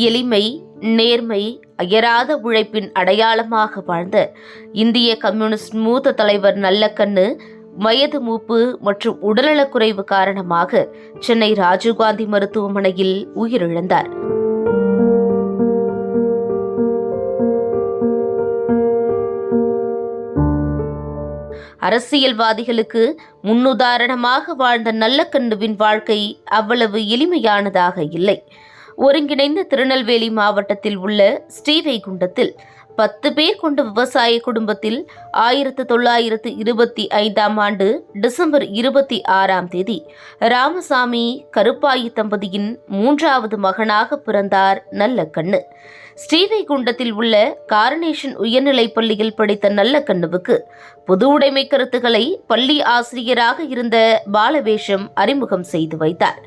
எளிமை, நேர்மை, அயராத உழைப்பின் அடையாளமாக வாழ்ந்த இந்திய கம்யூனிஸ்ட் மூத்த தலைவர் நல்லக்கண்ணு வயது மூப்பு மற்றும் உடல்நலக்குறைவு காரணமாக சென்னை ராஜீவ்காந்தி மருத்துவமனையில் உயிரிழந்தார். அரசியல்வாதிகளுக்கு முன்னுதாரணமாக வாழ்ந்த நல்லக்கண்ணுவின் வாழ்க்கை அவ்வளவு எளிமையானதாக இல்லை. ஒருங்கிணைந்த திருநெல்வேலி மாவட்டத்தில் உள்ள ஸ்ரீவைகுண்டத்தில் 10 பேர் கொண்ட விவசாய குடும்பத்தில் 1925 டிசம்பர் 26 ராமசாமி கருப்பாயி தம்பதியின் 3வது மகனாக பிறந்தார் நல்லக்கண்ணு. ஸ்ரீவைகுண்டத்தில் உள்ள காரனேஷன் உயர்நிலைப் பள்ளியில் படித்த நல்லக்கண்ணுவுக்கு பொது உடைமை கருத்துக்களை பள்ளி ஆசிரியராக இருந்த பாலவேஷம் அறிமுகம் செய்து வைத்தார்.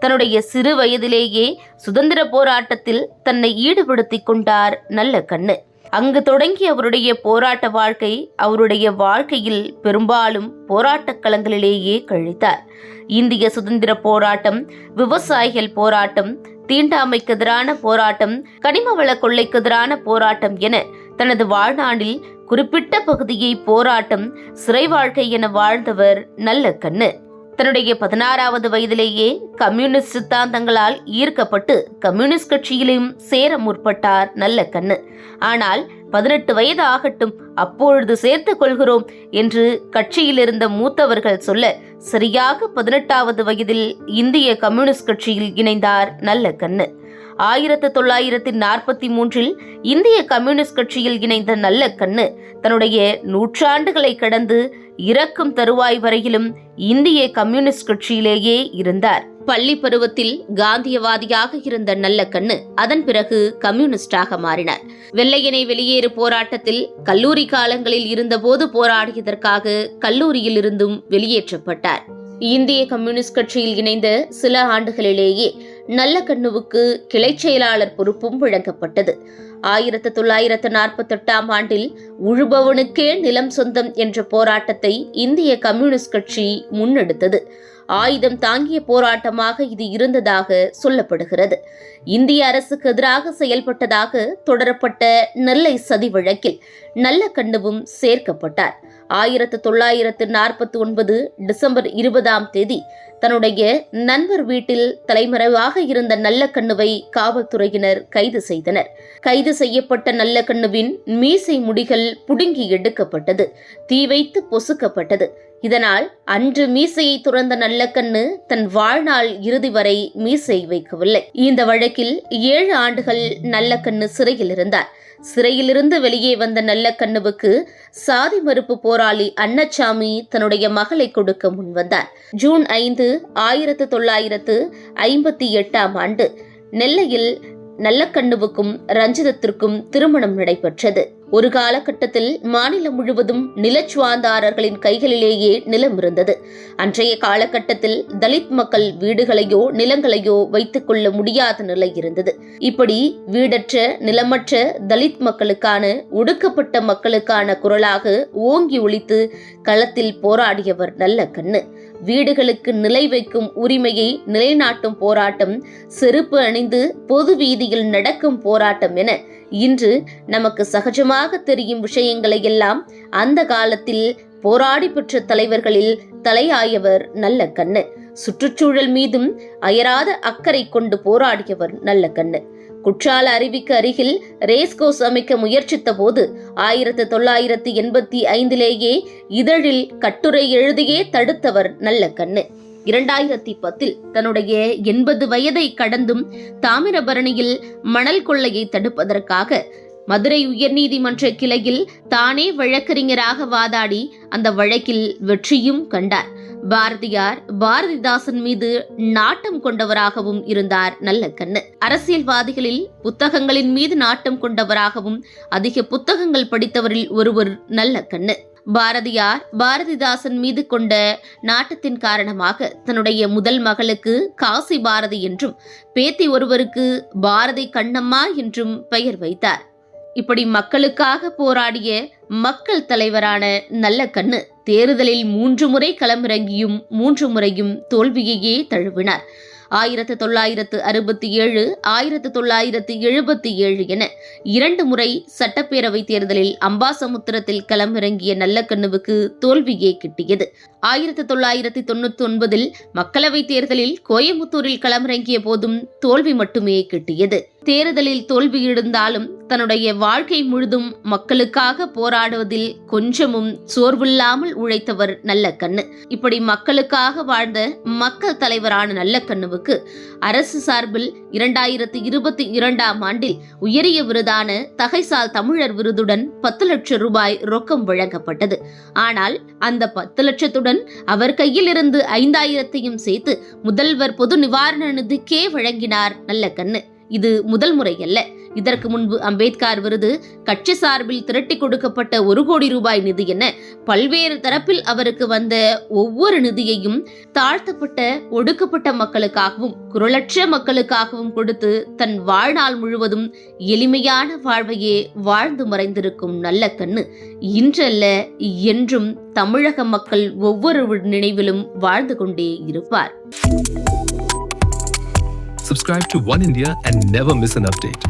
தன்னுடைய சிறு வயதிலேயே சுதந்திர போராட்டத்தில் தன்னை ஈடுபடுத்திக் கொண்டார் நல்லக்கண்ணு. அங்கு தொடங்கி அவருடைய போராட்ட வாழ்க்கை அவருடைய வாழ்க்கையில் பெரும்பாலும் போராட்டக் களங்களிலேயே கழித்தார். இந்திய சுதந்திர போராட்டம், விவசாயிகள் போராட்டம், தீண்டாமைக்கு எதிரான போராட்டம், கனிமவள கொள்ளைக்கு எதிரான போராட்டம் என தனது வாழ்நாளில் குறிப்பிட்ட பகுதியை போராட்டம், சிறை வாழ்க்கை என வாழ்ந்தவர் நல்லக்கண்ணு. தன்னுடைய 16வது வயதிலேயே கம்யூனிஸ்ட் சித்தாந்தங்களால் ஈர்க்கப்பட்டு கம்யூனிஸ்ட் கட்சியிலும் சேர முற்பட்டார் நல்லக்கண்ணு. ஆனால் 18 வயது ஆகட்டும், அப்பொழுது சேர்த்துக் கொள்கிறோம் என்று கட்சியில் இருந்த மூத்தவர்கள் சொல்ல சரியாக 18வது வயதில் இந்திய கம்யூனிஸ்ட் கட்சியில் இணைந்தார் நல்லக்கண்ணு. 1943 இந்திய கம்யூனிஸ்ட் கட்சியில் இணைந்த நல்லக்கண்ணு தன்னுடைய நூற்றாண்டுகளை கடந்து இறக்கும் தருவாய் வரையிலும் இந்திய கம்யூனிஸ்ட் கட்சியிலேயே இருந்தார். பள்ளி பருவத்தில் காந்தியவாதியாக இருந்த நல்லக்கண்ணு அதன் பிறகு கம்யூனிஸ்டாக மாறினார். வெள்ளையனை வெளியேறு போராட்டத்தில் கல்லூரி காலங்களில் இருந்தபோது போராடியதற்காக கல்லூரியில் இருந்தும் வெளியேற்றப்பட்டார். இந்திய கம்யூனிஸ்ட் கட்சியில் இணைந்த சில ஆண்டுகளிலேயே நல்லக்கண்ணுவுக்கு கிளை செயலாளர் பொறுப்பும் வழங்கப்பட்டது. 1948 உழுபவனுக்கே நிலம் சொந்தம் என்ற போராட்டத்தை இந்திய கம்யூனிஸ்ட் கட்சி முன்னெடுத்தது. ஆயுதம் தாங்கிய போராட்டமாக இது இருந்ததாக சொல்லப்படுகிறது. இந்திய அரசுக்கு எதிராக செயல்பட்டதாக தொடரப்பட்ட நெல்லை சதி வழக்கில் நல்லக்கண்ணுவும் சேர்க்கப்பட்டார். 1949 டிசம்பர் 20 தன்னுடைய நண்பர் வீட்டில் தலைமறைவாக இருந்த நல்லக்கண்ணுவை காவல்துறையினர் கைது செய்தனர். கைது செய்யப்பட்ட நல்லக்கண்ணுவின் மீசை முடிகள் புடுங்கி எடுக்கப்பட்டது, தீ வைத்து பொசுக்கப்பட்டது. இதனால் அன்று மீசையை துறந்த நல்லக்கண்ணு தன் வாழ்நாள் இறுதி வரை மீசை வைக்கவில்லை. இந்த வழக்கில் 7 ஆண்டுகள் நல்லக்கண்ணு சிறையில் இருந்தார். சிறையிலிருந்து வெளியே வந்த நல்லக்கண்ணுவுக்கு சாதி மறுப்பு போராளி அன்னச்சாமி தன்னுடைய மகளை கொடுக்க முன்வந்தார். ஜூன் 5, 1958 நெல்லையில் நல்லக்கண்ணுவுக்கும் ரஞ்சிதத்திற்கும் திருமணம் நடைபெற்றது. ஒரு காலகட்டத்தில் மாநிலம் முழுவதும் நிலச்சுவாந்தாரர்களின் கைகளிலேயே நிலம் இருந்தது. அன்றைய காலகட்டத்தில் தலித் மக்கள் வீடுகளையோ நிலங்களையோ வைத்துக் கொள்ள முடியாத நிலை இருந்தது. இப்படி வீடற்ற நிலமற்ற தலித் மக்களுக்கான, ஒடுக்கப்பட்ட மக்களுக்கான குரலாக ஓங்கி ஒலித்து களத்தில் போராடியவர் நல்லக்கண்ணு. வீடுகளுக்கு நிலை வைக்கும் உரிமையை நிலைநாட்டும் போராட்டம், செருப்பு அணிந்து பொது வீதியில் நடக்கும் போராட்டம் என இன்று நமக்கு சகஜமாக தெரியும் விஷயங்களை எல்லாம் அந்த காலத்தில் போராடி பெற்ற தலைவர்களில் தலையாயவர் நல்லக்கண்ணு. சுற்றுச்சூழல் மீதும் அயராத அக்கறை கொண்டு போராடியவர் நல்லக்கண்ணு. குற்றால அருவிக்கு அருகில் ரேஸ்கோர்ஸ் அமைக்க முயற்சித்த போது 1985 இதழில் கட்டுரை எழுதியே தடுத்தவர் நல்லக்கண்ணு. 2010 தன்னுடைய 80 வயதை கடந்தும் தாமிரபரணியில் மணல் கொள்ளையை தடுப்பதற்காக மதுரை உயர்நீதிமன்ற கிளையில் தானே வழக்கறிஞராக வாதாடி அந்த வழக்கில் வெற்றியும் கண்டார். பாரதியார், பாரதிதாசன் மீது நாட்டம் கொண்டவராகவும் இருந்தார் நல்லக்கண்ணு. அரசியல்வாதிகளில் புத்தகங்களின் மீது நாட்டம் கொண்டவராகவும் அதிக புத்தகங்கள் படித்தவரில் ஒருவர் நல்லக்கண்ணு. பாரதியார், பாரதிதாசன் மீது கொண்ட நாட்டத்தின் காரணமாக தன்னுடைய முதல் மகளுக்கு காசி பாரதி என்றும், பேத்தி ஒருவருக்கு பாரதி கண்ணம்மா என்றும் பெயர் வைத்தார். இப்படி மக்களுக்காக போராடிய மக்கள் தலைவரான நல்லக்கண்ணு தேர்தலில் 3 முறை களமிறங்கியும் 3 முறையும் தோல்வியையே தழுவினார். 1967, 1977 என 2 முறை சட்டப்பேரவைத் தேர்தலில் அம்பாசமுத்திரத்தில் களமிறங்கிய நல்லக்கண்ணுவுக்கு தோல்வியே கிட்டியது. 1999 மக்களவைத் தேர்தலில் கோயமுத்தூரில் களமிறங்கிய போதும் தோல்வி மட்டுமே கிட்டியது. தேர்தலில் தோல்வியிருந்தாலும் தன்னுடைய வாழ்க்கை முழுதும் மக்களுக்காக போராடுவதில் கொஞ்சமும் சோர்வில்லாமல் உழைத்தவர் நல்லக்கண்ணு. இப்படி மக்களுக்காக வாழ்ந்த மக்கள் தலைவரான நல்லக்கண்ணுவுக்கு அரசு சார்பில் 2022ஆம் ஆண்டில் உயரிய விருதான தகைசால் தமிழர் விருதுடன் 10 லட்சம் ரூபாய் ரொக்கம் வழங்கப்பட்டது. ஆனால் அந்த 10 லட்சத்துடன் அவர் கையில் இருந்து 5,000ஐயும் சேர்த்து முதல்வர் பொது நிவாரண நிதிக்கே வழங்கினார் நல்லக்கண்ணு. இது முதல் முறை அல்ல. இதற்கு முன்பு அம்பேத்கர் விருது, கட்சி சார்பில் திரட்டி கொடுக்கப்பட்ட 1 கோடி ரூபாய் நிதி என பல்வேறு தரப்பில் அவருக்கு வந்த ஒவ்வொரு நிதியையும் தாழ்த்தப்பட்ட ஒடுக்கப்பட்ட மக்களுக்காகவும் குரலற்ற மக்களுக்காகவும் கொடுத்து தன் வாழ்நாள் முழுவதும் எளிமையான வாழ்வையே வாழ்ந்து மறைந்திருக்கும் நல்லக்கண்ணு இன்றல்ல என்றும் தமிழக மக்கள் ஒவ்வொரு நினைவிலும் வாழ்ந்து கொண்டே இருப்பார். Subscribe to One India and never miss an update.